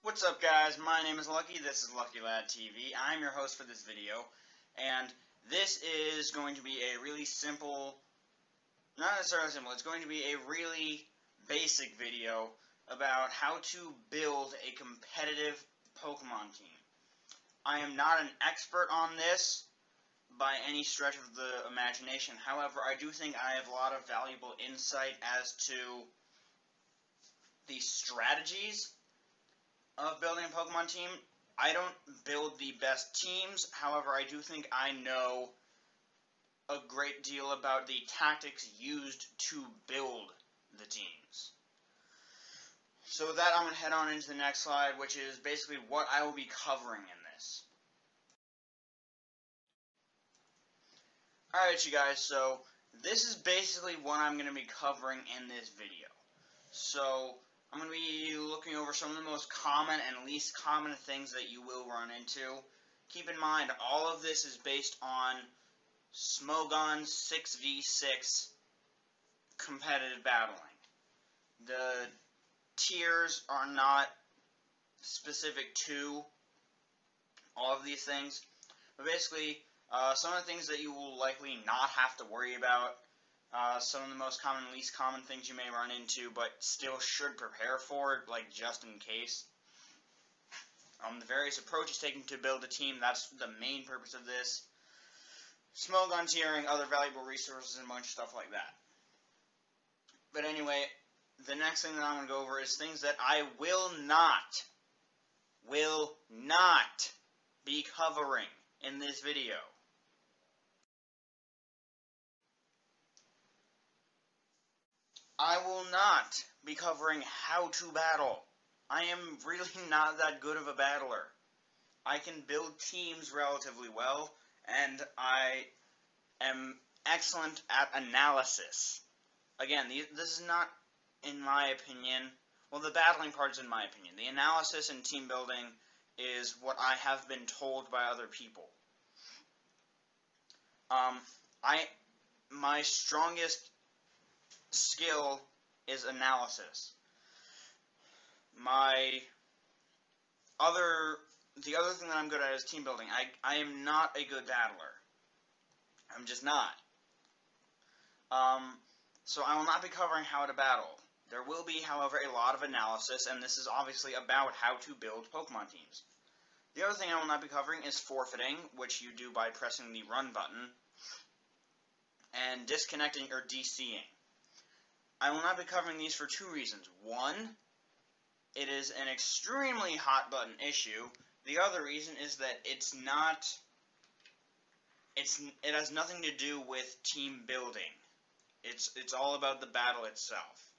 What's up, guys? My name is Lucky. This is Lucky Lad TV. I'm your host for this video, and this is going to be a really simple, not necessarily simple, it's going to be a really basic video about how to build a competitive Pokemon team. I am not an expert on this by any stretch of the imagination. However, I do think I have a lot of valuable insight as to the strategies of building a Pokemon team. I don't build the best teams, however, I do think I know a great deal about the tactics used to build the teams. So with that, I'm going to head on into the next slide, which is basically what I will be covering in this. Alright, you guys, so this is basically what I'm going to be covering in this video. So I'm going to be looking over some of the most common and least common things that you will run into. Keep in mind, all of this is based on Smogon 6v6 competitive battling. The tiers are not specific to all of these things, but basically, some of the things that you will likely not have to worry about, some of the most common and least common things you may run into, but still should prepare for, like just in case. The various approaches taken to build a team, that's the main purpose of this. Smogon tiering, other valuable resources, and a bunch of stuff like that. But anyway, the next thing that I'm going to go over is things that I will not be covering in this video. I will not be covering how to battle. I am really not that good of a battler. I can build teams relatively well, and I am excellent at analysis. Again, this is not, in my opinion, well, the battling part is in my opinion. The analysis and team building is what I have been told by other people. My strongest skill is analysis. The other thing that I'm good at is team building. I am not a good battler. I'm just not. So I will not be covering how to battle. There will be, however, a lot of analysis, and this is obviously about how to build Pokemon teams. The other thing I will not be covering is forfeiting, which you do by pressing the run button, and disconnecting or DCing. I will not be covering these for two reasons. One, it is an extremely hot button issue. The other reason is that it has nothing to do with team building. It's all about the battle itself.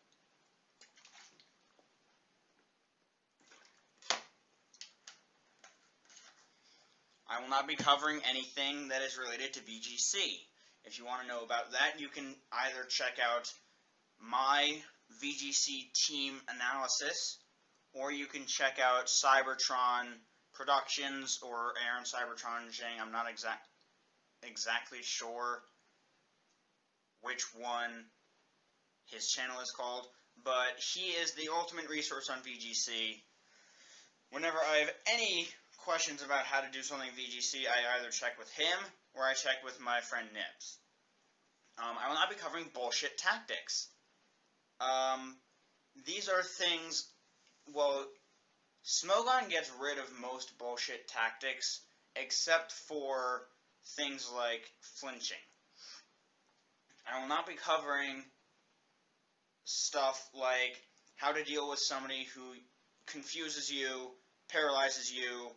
I will not be covering anything that is related to VGC. If you want to know about that, you can either check out my VGC team analysis, or you can check out Cybertron Productions or Aaron Cybertron Zhang. I'm not exactly sure which one his channel is called, but he is the ultimate resource on VGC. Whenever I have any questions about how to do something VGC, I either check with him or I check with my friend Nibs. I will not be covering bullshit tactics. These are things, well, Smogon gets rid of most bullshit tactics, except for things like flinching. I will not be covering stuff like how to deal with somebody who confuses you, paralyzes you,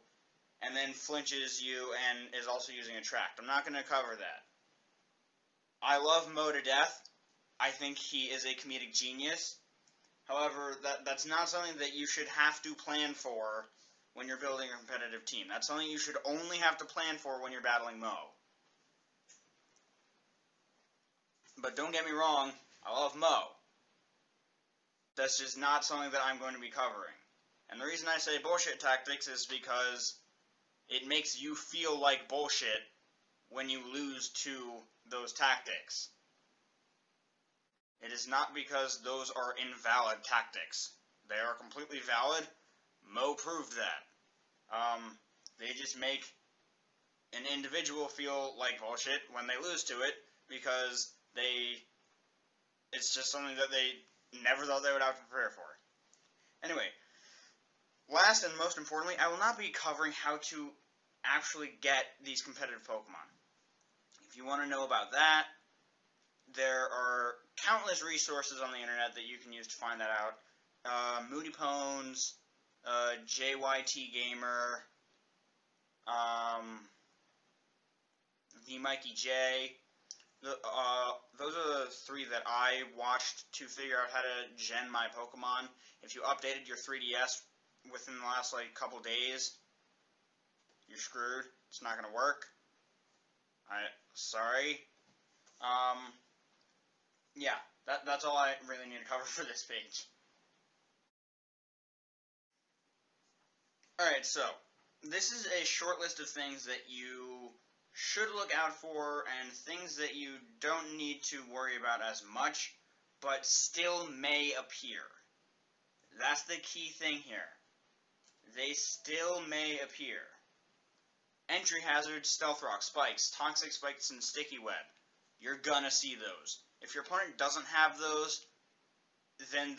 and then flinches you and is also using Attract. I'm not going to cover that. I love Mo to death. I think he is a comedic genius. However, that's not something that you should have to plan for when you're building a competitive team. That's something you should only have to plan for when you're battling Mo. But don't get me wrong, I love Mo. That's just not something that I'm going to be covering. And the reason I say bullshit tactics is because it makes you feel like bullshit when you lose to those tactics. It is not because those are invalid tactics. They are completely valid, Mo proved that. They just make an individual feel like bullshit when they lose to it because it's just something that they never thought they would have to prepare for. Anyway, last and most importantly, I will not be covering how to actually get these competitive Pokemon. If you want to know about that, there are countless resources on the internet that you can use to find that out. Moody Pones, JYT Gamer, the Mikey J. Those are the three that I watched to figure out how to gen my Pokemon. If you updated your 3DS within the last couple days, you're screwed. It's not gonna work. Sorry. Yeah, that's all I really need to cover for this page. Alright, so this is a short list of things that you should look out for and things that you don't need to worry about as much, but still may appear. That's the key thing here. They still may appear. Entry hazards, stealth rock, spikes, toxic spikes, and sticky web. You're gonna see those. If your opponent doesn't have those, then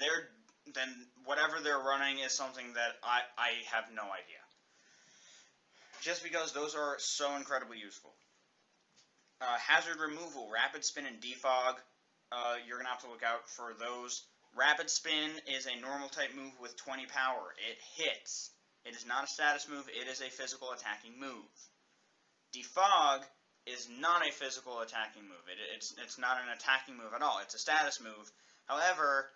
whatever they're running is something that I have no idea. Just because those are so incredibly useful. Hazard removal, rapid spin, and defog. You're going to have to look out for those. Rapid spin is a normal type move with 20 power. It hits. It is not a status move. It is a physical attacking move. Defog is not a physical attacking move. It's not an attacking move at all. It's a status move. However,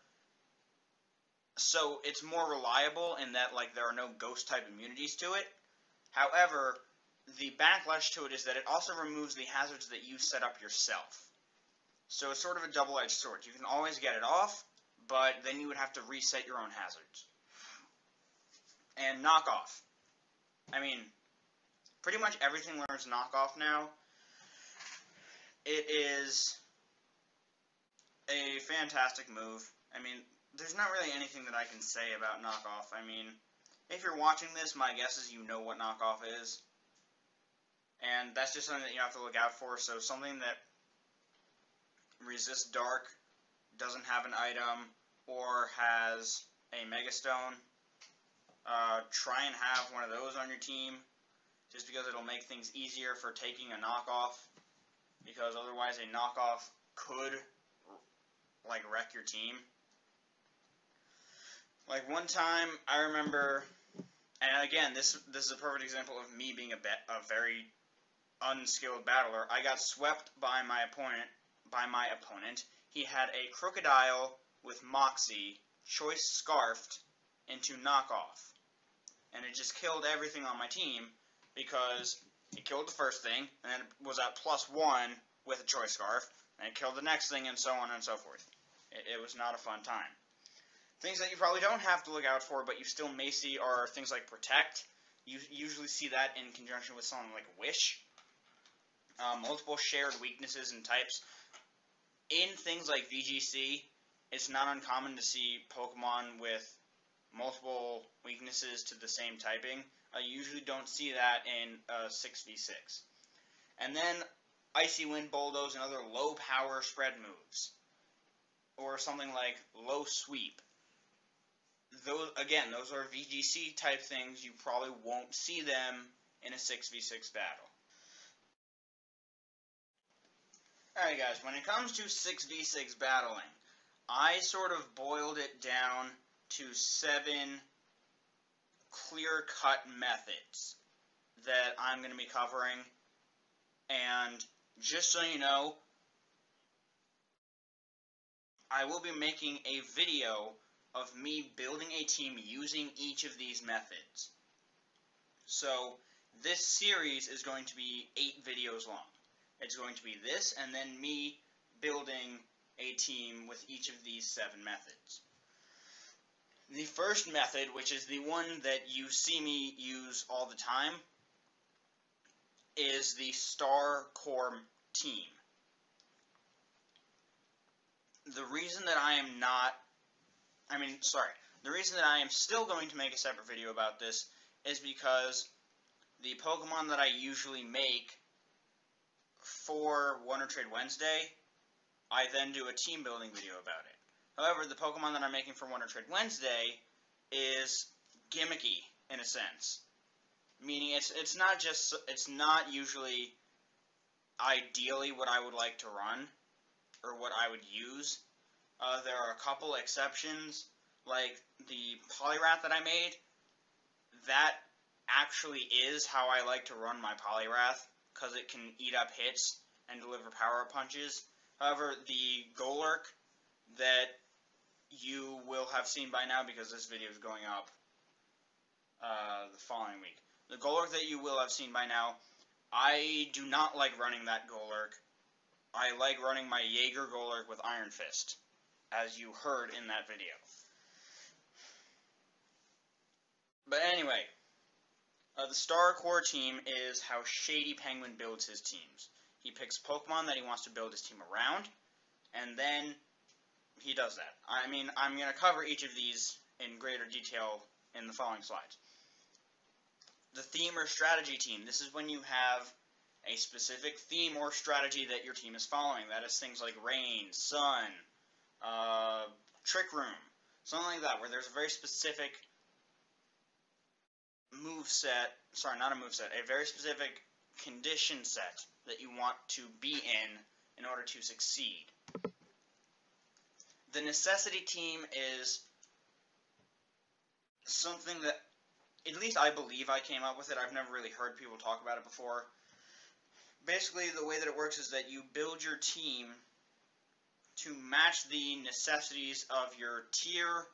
so it's more reliable in that there are no ghost type immunities to it. However, the backlash to it is that it also removes the hazards that you set up yourself. So it's sort of a double-edged sword. You can always get it off, but then you would have to reset your own hazards. And knockoff. I mean, pretty much everything learns knockoff now. It is a fantastic move. I mean, there's not really anything that I can say about knockoff. I mean, if you're watching this, my guess is you know what knockoff is. And that's just something that you have to look out for. So something that resists dark, doesn't have an item, or has a Megastone, try and have one of those on your team, just because it'll make things easier for taking a knockoff, because otherwise a knockoff could wreck your team. One time, I remember, and again, this is a perfect example of me being a very unskilled battler. I got swept by my opponent. He had a Crocodile with Moxie, Choice Scarfed into knockoff. And it just killed everything on my team because it killed the first thing, and then it was at +1 with a Choice Scarf, and it killed the next thing, and so on and so forth. It was not a fun time. Things that you probably don't have to look out for, but you still may see, are things like Protect. You usually see that in conjunction with something like Wish. Multiple shared weaknesses and types. In things like VGC, it's not uncommon to see Pokemon with multiple weaknesses to the same typing. You usually don't see that in 6v6. And then Icy Wind Bulldoze and other low power spread moves. Or something like Low Sweep. Those are VGC type things. You probably won't see them in a 6v6 battle. Alright guys, when it comes to 6v6 battling, I sort of boiled it down to 7 clear-cut methods that I'm going to be covering. And just so you know, I will be making a video of me building a team using each of these methods. So this series is going to be 8 videos long. It's going to be this, and then me building a team with each of these 7 methods. The first method, which is the one that you see me use all the time, is the Star Core team. The reason that The reason that I am still going to make a separate video about this is because the Pokemon that I usually make for Wonder Trade Wednesday, I then do a team building video about it. However, the Pokemon that I'm making for Wonder Trade Wednesday is gimmicky in a sense, meaning it's not usually ideally what I would like to run or what I would use. There are a couple exceptions, like the Poliwrath that I made. That actually is how I like to run my Poliwrath, because it can eat up hits and deliver power-up punches. However, the Golurk that you will have seen by now, because this video is going up the following week. The Golurk that you will have seen by now, I do not like running that Golurk. I like running my Jaeger Golurk with Iron Fist, as you heard in that video. But anyway, the Star Core team is how Shady Penguin builds his teams. He picks Pokemon that he wants to build his team around, and then he does that. I mean, I'm going to cover each of these in greater detail in the following slides. The theme or strategy team. This is when you have a specific theme or strategy that your team is following. That is things like Rain, Sun, Trick Room, something like that, where there's a very specific a very specific condition set that you want to be in order to succeed. The necessity team is something that, at least I believe I came up with it. I've never really heard people talk about it before. Basically, the way that it works is that you build your team to match the necessities of your tier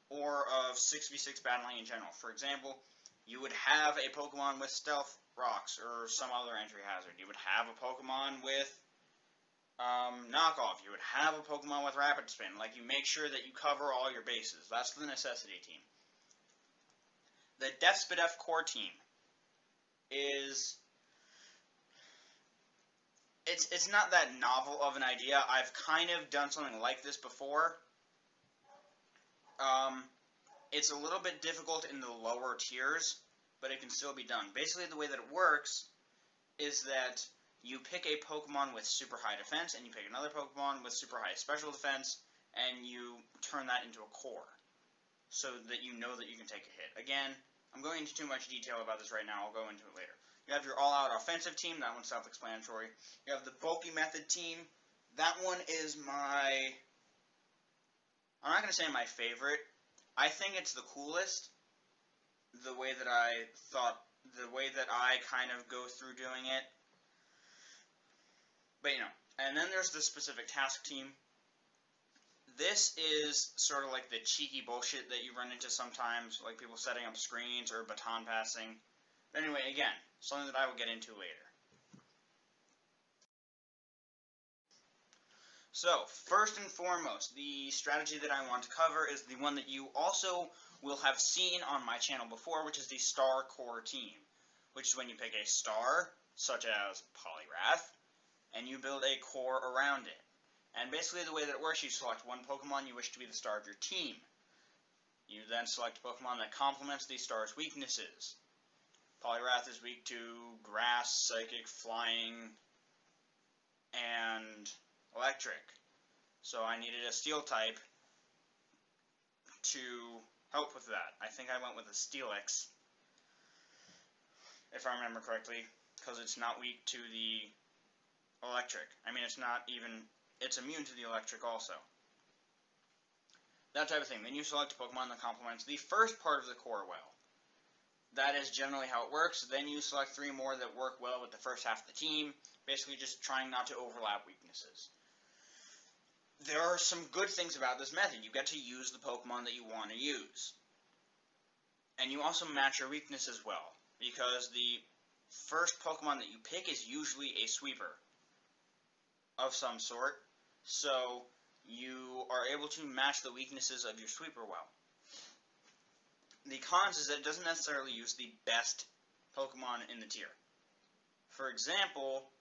or of 6v6 battling in general. For example, you would have a Pokemon with Stealth Rocks or some other entry hazard. You would have a Pokemon with Knockoff. You would have a Pokemon with Rapid Spin. Like, you make sure that you cover all your bases. That's the necessity team. The DefSpidef core team is... It's not that novel of an idea. I've kind of done something like this before. It's a little bit difficult in the lower tiers, but it can still be done. Basically, the way that it works is that you pick a Pokemon with super high defense, and you pick another Pokemon with super high special defense, and you turn that into a core, so that you know that you can take a hit. Again, I'm going into too much detail about this right now. I'll go into it later. You have your all-out offensive team. That one's self-explanatory. You have the bulky method team. That one is my... I'm not going to say my favorite. I think it's the coolest. The way that I kind of go through doing it. But, you know. And then there's the specific task team. This is sort of like the cheeky bullshit that you run into sometimes, like people setting up screens or baton passing. But anyway, again, something that I will get into later. So, first and foremost, the strategy that I want to cover is the one that you also will have seen on my channel before, which is the Star Core team, which is when you pick a star, such as Poliwrath, and you build a core around it. And basically the way that it works, you select one Pokemon you wish to be the star of your team. You then select a Pokemon that complements the star's weaknesses. Poliwrath is weak to Grass, Psychic, Flying, and Electric. So I needed a Steel type to help with that. I think I went with a Steelix, if I remember correctly, because it's not weak to the Electric. I mean, it's immune to the Electric also. That type of thing. Then you select a Pokemon that complements the first part of the core well. That is generally how it works. Then you select 3 more that work well with the first half of the team, basically just trying not to overlap weaknesses. There are some good things about this method. You get to use the Pokemon that you want to use. And you also match your weaknesses well, because the first Pokemon that you pick is usually a sweeper of some sort, so you are able to match the weaknesses of your sweeper well. The cons is that it doesn't necessarily use the best Pokemon in the tier. For example,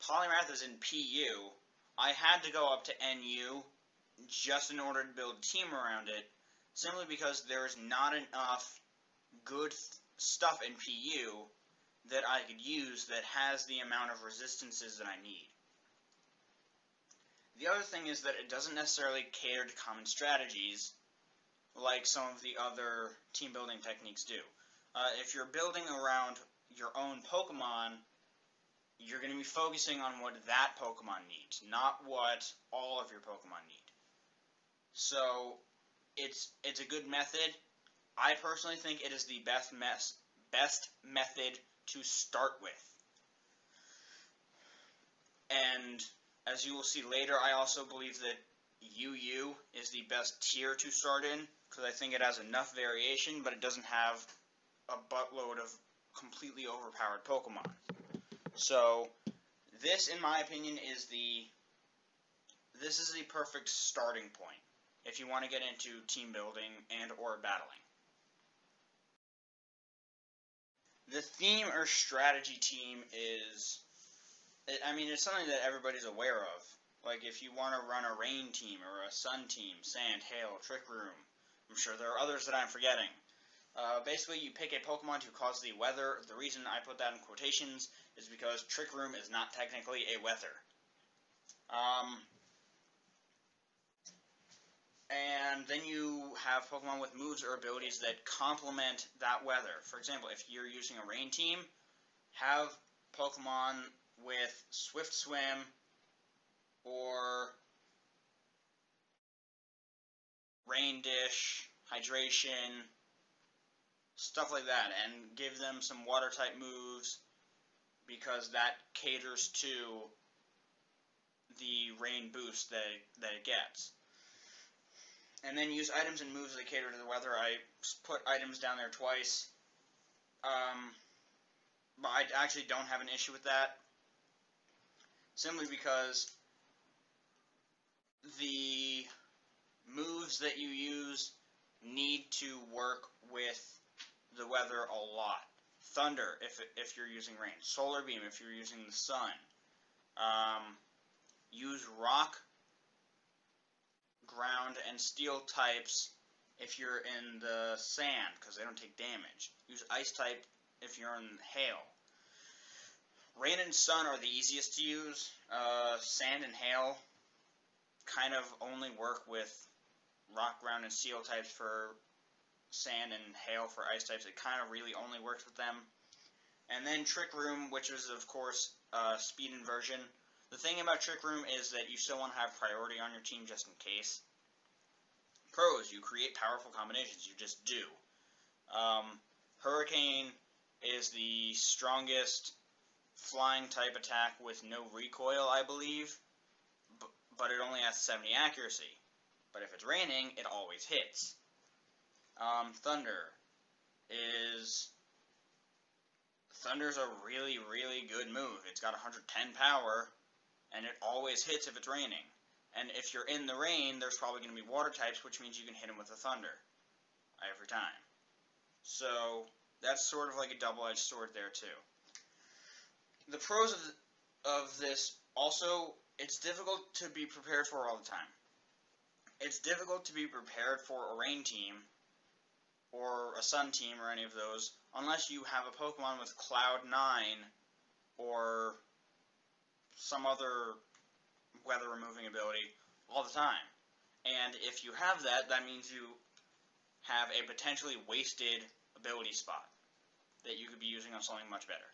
Poliwrath is in PU. I had to go up to NU just in order to build a team around it, simply because there is not enough good stuff in PU that I could use that has the amount of resistances that I need. The other thing is that it doesn't necessarily cater to common strategies like some of the other team building techniques do. If you're building around your own Pokemon, you're going to be focusing on what that Pokemon needs, not what all of your Pokemon need. So, it's a good method. I personally think it is the best method to start with. And as you will see later, I also believe that UU is the best tier to start in, because I think it has enough variation, but it doesn't have a buttload of completely overpowered Pokemon. So, this, in my opinion, is the perfect starting point if you want to get into team building and or battling. The theme or strategy team is, it's something that everybody's aware of. Like, if you want to run a rain team or a sun team, sand, hail, trick room, I'm sure there are others that I'm forgetting. Basically, you pick a Pokemon to cause the weather. The reason I put that in quotations is because Trick Room is not technically a weather. And then you have Pokemon with moves or abilities that complement that weather. For example, if you're using a rain team, have Pokemon with Swift Swim or Rain Dish, Hydration, stuff like that, and give them some water type moves because that caters to the rain boost that it gets. And then use items and moves that cater to the weather. I put items down there twice. But I actually don't have an issue with that. Simply because the moves that you use need to work with the weather a lot. Thunder, if you're using rain. Solar Beam, if you're using the sun. Use rock, ground, and steel types if you're in the sand, because they don't take damage. Use ice type if you're in hail. Rain and sun are the easiest to use. Sand and hail kind of only work with rock, ground, and steel types for sand and hail for ice types. It kind of really only works with them. And then Trick Room, which is, of course, speed inversion. The thing about Trick Room is that you still want to have priority on your team just in case. Pros, you create powerful combinations. You just do. Hurricane is the strongest flying type attack with no recoil, I believe. But it only has 70 accuracy. But if it's raining, it always hits. Thunder's a really, really good move. It's got 110 power, and it always hits if it's raining. And if you're in the rain, there's probably going to be water types, which means you can hit them with a Thunder every time. So that's sort of like a double-edged sword there too. The pros of this also, it's difficult to be prepared for all the time. It's difficult to be prepared for a rain team or a sun team or any of those unless you have a Pokemon with Cloud 9 or some other weather removing ability all the time. And if you have that, that means you have a potentially wasted ability spot that you could be using on something much better.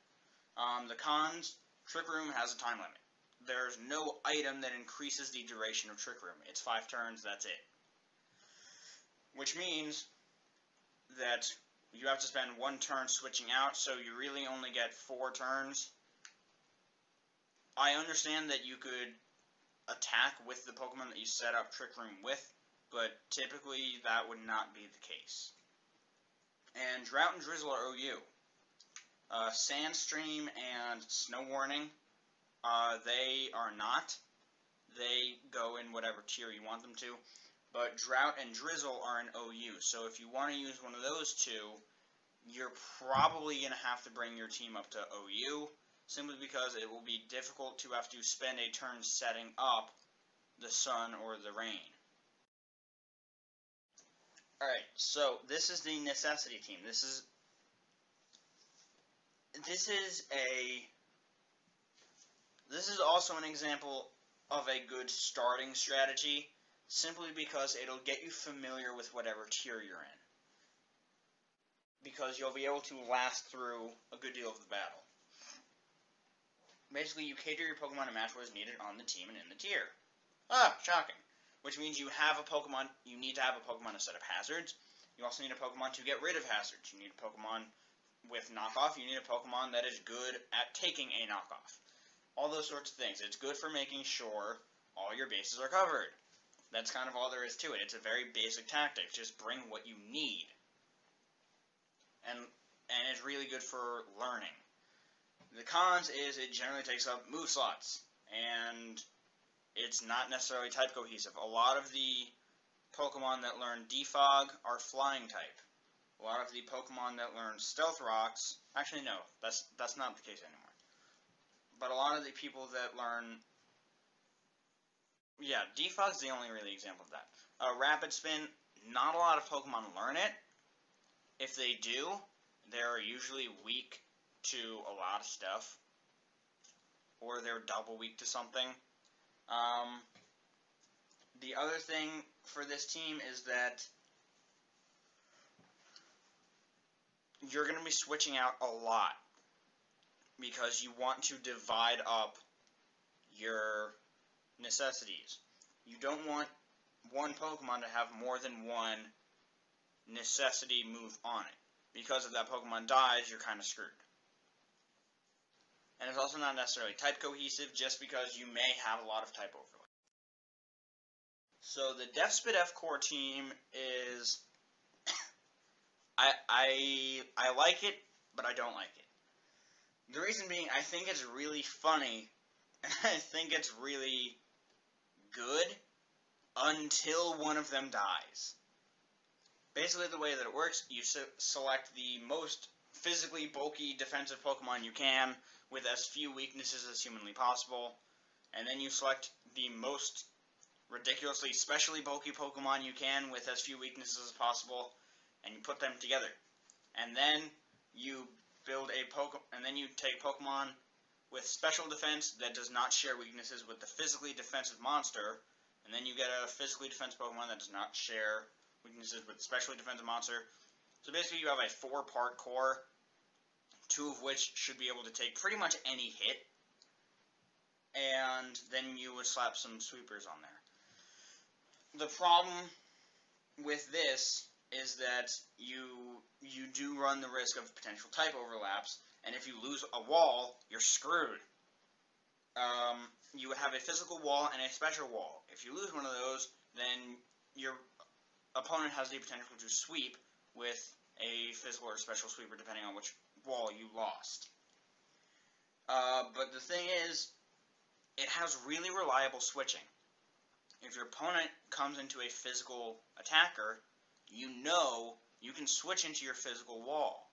The cons, Trick Room has a time limit. There's no item that increases the duration of Trick Room. It's 5 turns, that's it. Which means that you have to spend 1 turn switching out, so you really only get 4 turns. I understand that you could attack with the Pokemon that you set up Trick Room with, but typically that would not be the case. And Drought and Drizzle are OU. Sandstream and Snow Warning, they are not. They go in whatever tier you want them to. But Drought and Drizzle are an OU, so if you want to use one of those two, you're probably going to have to bring your team up to OU, simply because it will be difficult to have to spend a turn setting up the sun or the rain. Alright, so this is the necessity team. This is also an example of a good starting strategy, simply because it'll get you familiar with whatever tier you're in. Because you'll be able to last through a good deal of the battle. Basically, you cater your Pokemon to match what is needed on the team and in the tier. Shocking. Which means you need to have a Pokemon to set up hazards. You also need a Pokemon to get rid of hazards. You need a Pokemon with knockoff. You need a Pokemon that is good at taking a knockoff. All those sorts of things. It's good for making sure all your bases are covered. That's kind of all there is to it. It's a very basic tactic. Just bring what you need. And it's really good for learning. The cons is it generally takes up move slots, and it's not necessarily type cohesive. A lot of the Pokemon that learn Defog are flying type. A lot of the Pokemon that learn Stealth Rocks, actually no, that's not the case anymore. But a lot of the people that learn, Defog's the only really example of that. Rapid Spin, not a lot of Pokemon learn it. If they do, they're usually weak to a lot of stuff, or they're double weak to something. The other thing for this team is that you're going to be switching out a lot, because you want to divide up your necessities. You don't want one Pokemon to have more than one necessity move on it, because if that Pokemon dies, you're kind of screwed. And it's also not necessarily type cohesive, just because you may have a lot of type overlap. So the DefSpid F core team is, I like it, but I don't like it. The reason being, I think it's really funny, and I think it's really good, until one of them dies. Basically, the way that it works, you select the most physically bulky defensive Pokemon you can, with as few weaknesses as humanly possible, and then you select the most ridiculously specially bulky Pokemon you can with as few weaknesses as possible, and you put them together. And then you build and then you take Pokemon with special defense that does not share weaknesses with the physically defensive monster, and then you get a physically defensive Pokemon that does not share weaknesses with the specially defensive monster. So basically you have a 4-part core, 2 of which should be able to take pretty much any hit, and then you would slap some sweepers on there. The problem with this is that you do run the risk of potential type overlaps, and if you lose a wall, you're screwed. You would have a physical wall and a special wall. If you lose one of those, then your opponent has the potential to sweep with a physical or special sweeper, depending on which wall you lost. But the thing is, it has really reliable switching. If your opponent comes into a physical attacker, you know you can switch into your physical wall.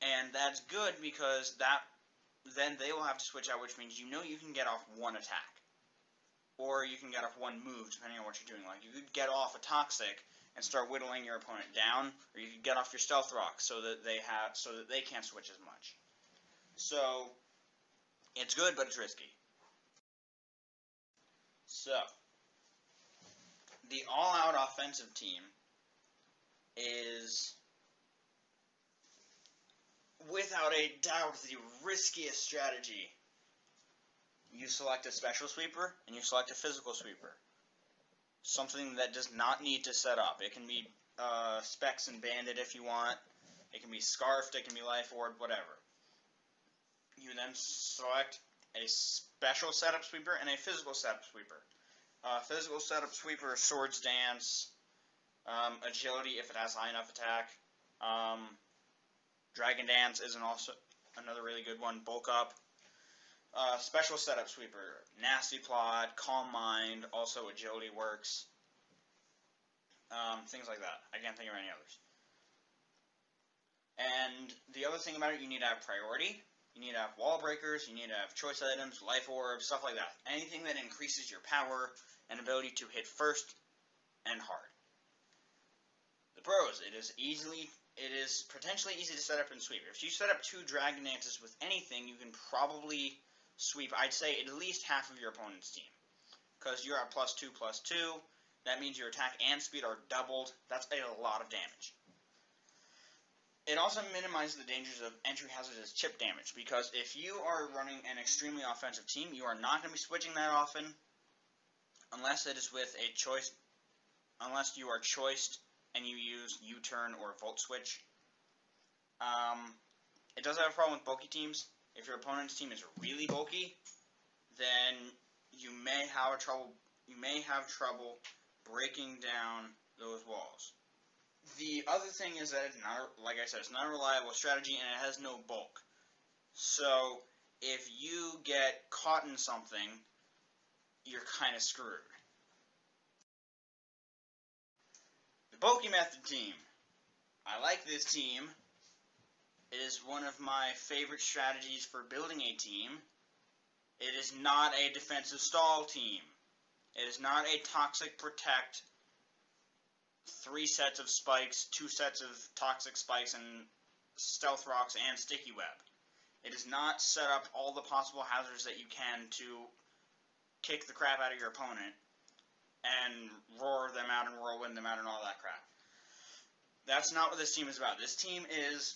And that's good, because then they will have to switch out, which means you know you can get off one attack. Or you can get off one move, depending on what you're doing. Like, you could get off a Toxic and start whittling your opponent down, or you could get off your Stealth Rock so that they can't switch as much. So it's good, but it's risky. So the all-out offensive team is, without a doubt, the riskiest strategy. You select a special sweeper, and you select a physical sweeper. Something that does not need to set up. It can be Specs and Bandit if you want. It can be Scarfed, it can be Life Orb, whatever. You then select a special setup sweeper and a physical setup sweeper. Physical setup sweeper, Swords Dance, Agility if it has high enough attack. Dragon Dance is also another really good one. Bulk Up. Special setup sweeper, Nasty Plot, Calm Mind, also Agility works. Things like that. I can't think of any others. And the other thing about it, you need to have priority. You need to have wall breakers, you need to have choice items, life orbs, stuff like that. Anything that increases your power and ability to hit first and hard. pros, it is potentially easy to set up and sweep. If you set up 2 Dragon Dances with anything, you can probably sweep, I'd say, at least half of your opponent's team. Because you're at +2/+2, that means your attack and speed are doubled. That's a lot of damage. It also minimizes the dangers of entry hazards as chip damage, because if you are running an extremely offensive team, you are not going to be switching that often, unless it is with a choice, unless you are choiced and you use U-turn or Volt Switch. It does have a problem with bulky teams. If your opponent's team is really bulky, then you may have trouble breaking down those walls. The other thing is that it's not, like I said, it's not a reliable strategy and it has no bulk. So if you get caught in something, you're kind of screwed. The bulky method team. I like this team. It is one of my favorite strategies for building a team. It is not a defensive stall team. It is not a toxic protect, 3 sets of spikes, 2 sets of toxic spikes, and stealth rocks and sticky web. It is not set up all the possible hazards that you can to kick the crap out of your opponent and roar them out and whirlwind them out and all that crap. That's not what this team is about. This team is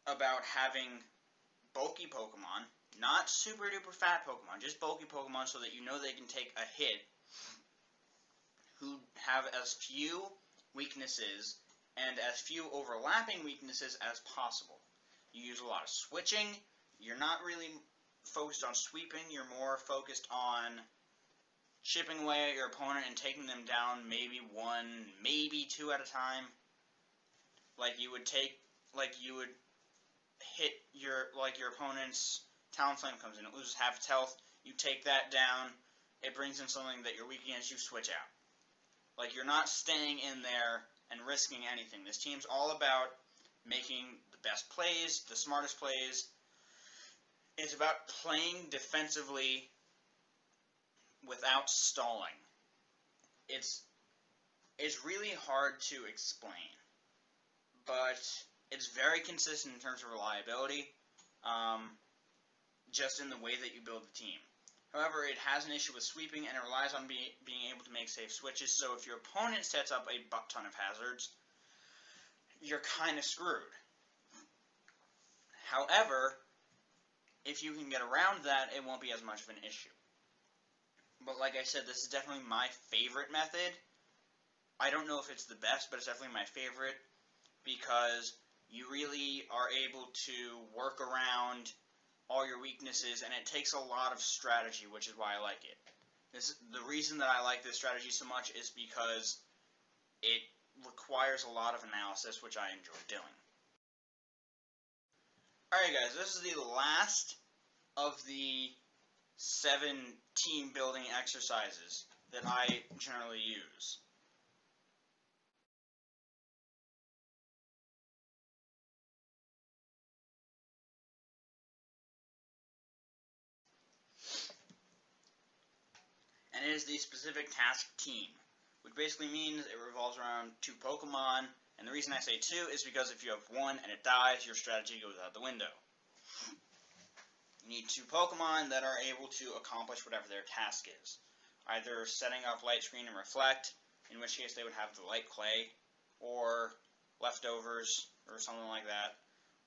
about having bulky Pokemon, not super duper fat Pokemon, just bulky Pokemon so that you know they can take a hit, who have as few weaknesses and as few overlapping weaknesses as possible. You use a lot of switching. You're not really focused on sweeping. You're more focused on chipping away at your opponent and taking them down maybe 1, maybe 2 at a time. Like you would hit your opponent's Talonflame comes in, it loses half its health, you take that down, it brings in something that you're weak against, you switch out. Like, you're not staying in there and risking anything. This team's all about making the best plays, the smartest plays. It's about playing defensively without stalling. It's really hard to explain, but it's very consistent in terms of reliability, just in the way that you build the team. However, it has an issue with sweeping, and it relies on being able to make safe switches, so if your opponent sets up a butt-ton of hazards, you're kind of screwed. However, if you can get around that, it won't be as much of an issue. But like I said, this is definitely my favorite method. I don't know if it's the best, but it's definitely my favorite, because you really are able to work around all your weaknesses, and it takes a lot of strategy, which is why I like it. The reason that I like this strategy so much is because it requires a lot of analysis, which I enjoy doing. Alright guys, this is the last of the 7 team building exercises that I generally use. And it is the specific task team, which basically means it revolves around 2 Pokemon, and the reason I say 2 is because if you have 1 and it dies, your strategy goes out the window. You need 2 Pokemon that are able to accomplish whatever their task is. Either setting up Light Screen and Reflect, in which case they would have the Light Clay, or Leftovers, or something like that.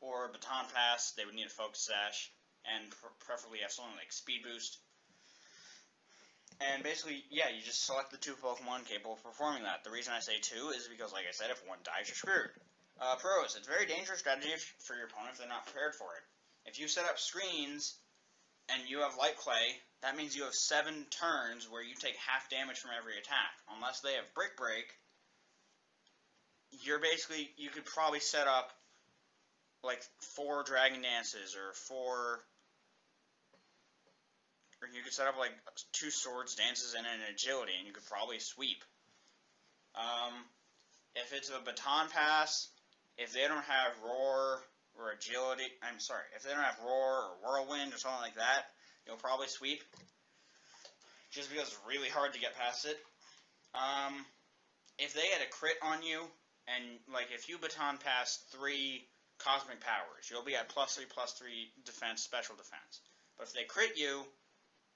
Or Baton Pass, they would need a Focus Sash, and preferably have something like Speed Boost. And basically, yeah, you just select the 2 Pokemon capable of performing that. The reason I say 2 is because, like I said, if 1 dies, you're screwed. Pros, it's a very dangerous strategy for your opponent if they're not prepared for it. If you set up screens and you have Light Clay, that means you have 7 turns where you take half damage from every attack. Unless they have Brick Break, you could probably set up like 4 Dragon Dances or you could set up like 2 Swords Dances and an Agility, and you could probably sweep. If it's a Baton Pass, if they don't have Roar or Agility, if they don't have Roar or Whirlwind or something like that, you'll probably sweep, just because it's really hard to get past it. if they had a crit on you, and like if you baton pass 3 cosmic powers, you'll be at +3/+3 defense, special defense. But if they crit you,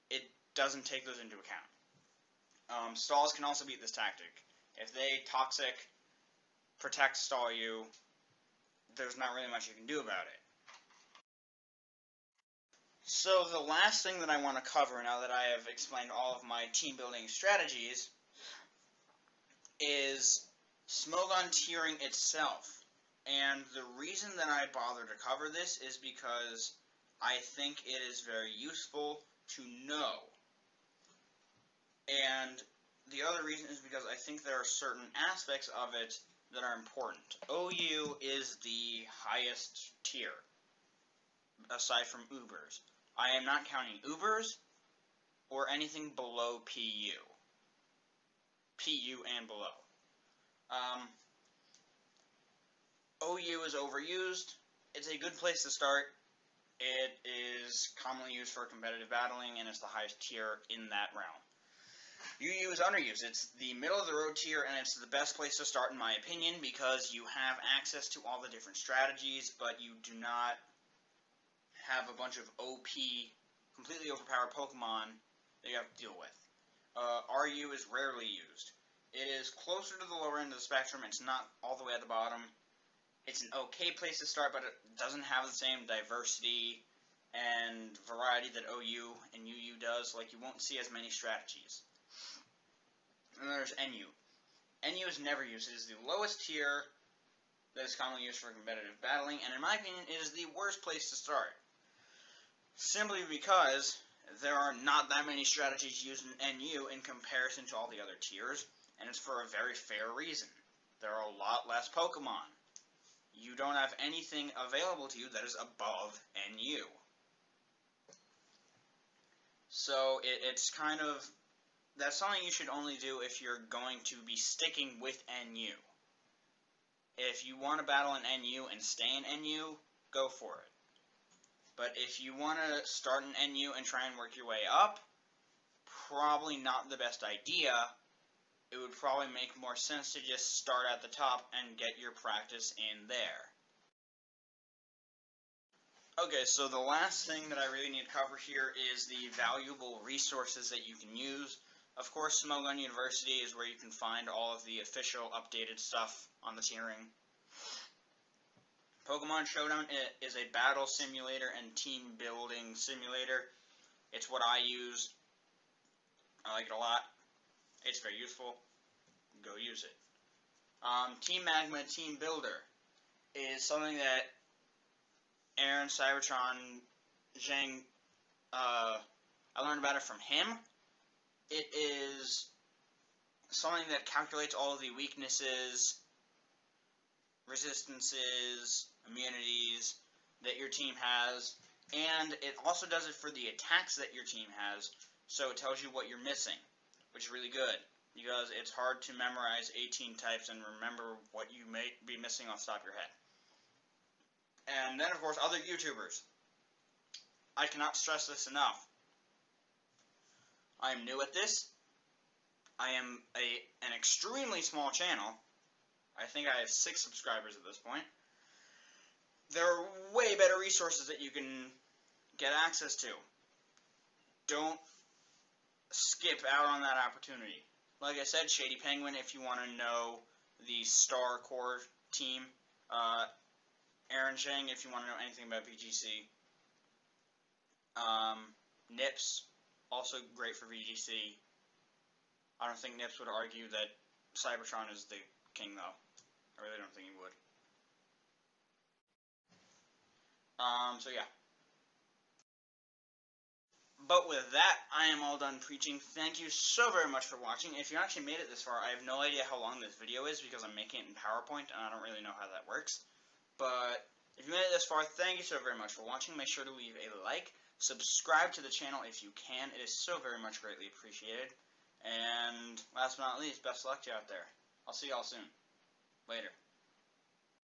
it doesn't take those into account. Stalls can also beat this tactic. If they toxic, protect, stall you, there's not really much you can do about it. So the last thing that I want to cover, now that I have explained all of my team building strategies, is Smogon tiering itself. And the reason that I bother to cover this is because I think it is very useful to know. And the other reason is because I think there are certain aspects of it that are important. OU is the highest tier, aside from Ubers. I am not counting Ubers or anything below PU. PU and below. OU is overused. It's a good place to start. It is commonly used for competitive battling, and it's the highest tier in that realm. UU is underused. It's the middle of the road tier, and it's the best place to start in my opinion, because you have access to all the different strategies, but you do not have a bunch of OP, completely overpowered Pokemon that you have to deal with. RU is rarely used. It is closer to the lower end of the spectrum. It's not all the way at the bottom. It's an okay place to start, but it doesn't have the same diversity and variety that OU and UU does. Like, you won't see as many strategies. And then there's NU. NU is never used. It is the lowest tier that is commonly used for competitive battling, and in my opinion, it is the worst place to start. Simply because there are not that many strategies used in NU in comparison to all the other tiers, and it's for a very fair reason. There are a lot less Pokemon. You don't have anything available to you that is above NU. So it's kind of, that's something you should only do if you're going to be sticking with NU. If you want to battle in NU and stay in NU, go for it. But if you want to start in NU and try and work your way up, probably not the best idea. It would probably make more sense to just start at the top and get your practice in there. Okay, so the last thing that I really need to cover here is the valuable resources that you can use. Of course, Smogon University is where you can find all of the official updated stuff on the tiering. Pokemon Showdown is a battle simulator and team building simulator. It's what I use. I like it a lot. It's very useful. Go use it. Team Magma Team Builder is something that Aaron Cybertron Zhang, I learned about it from him. It is something that calculates all of the weaknesses, resistances, immunities that your team has, and it also does it for the attacks that your team has, so it tells you what you're missing, which is really good, because it's hard to memorize 18 types and remember what you may be missing off the top of your head. And then, of course, other YouTubers. I cannot stress this enough. I am new at this. I am an extremely small channel. I think I have 6 subscribers at this point. There are way better resources that you can get access to. Don't skip out on that opportunity. Like I said, Shady Penguin, if you want to know the Star Core team. Aaron Zhang, if you want to know anything about VGC. Nips, also great for VGC. I don't think Nips would argue that Cybertron is the king, though. I really don't think he would. So yeah. But with that, I am all done preaching. Thank you so very much for watching. If you actually made it this far, I have no idea how long this video is because I'm making it in PowerPoint, and I don't really know how that works. But if you made it this far, thank you so very much for watching. Make sure to leave a like. Subscribe to the channel if you can. It is so very much greatly appreciated. And last but not least, best of luck to you out there. I'll see y'all soon. Later.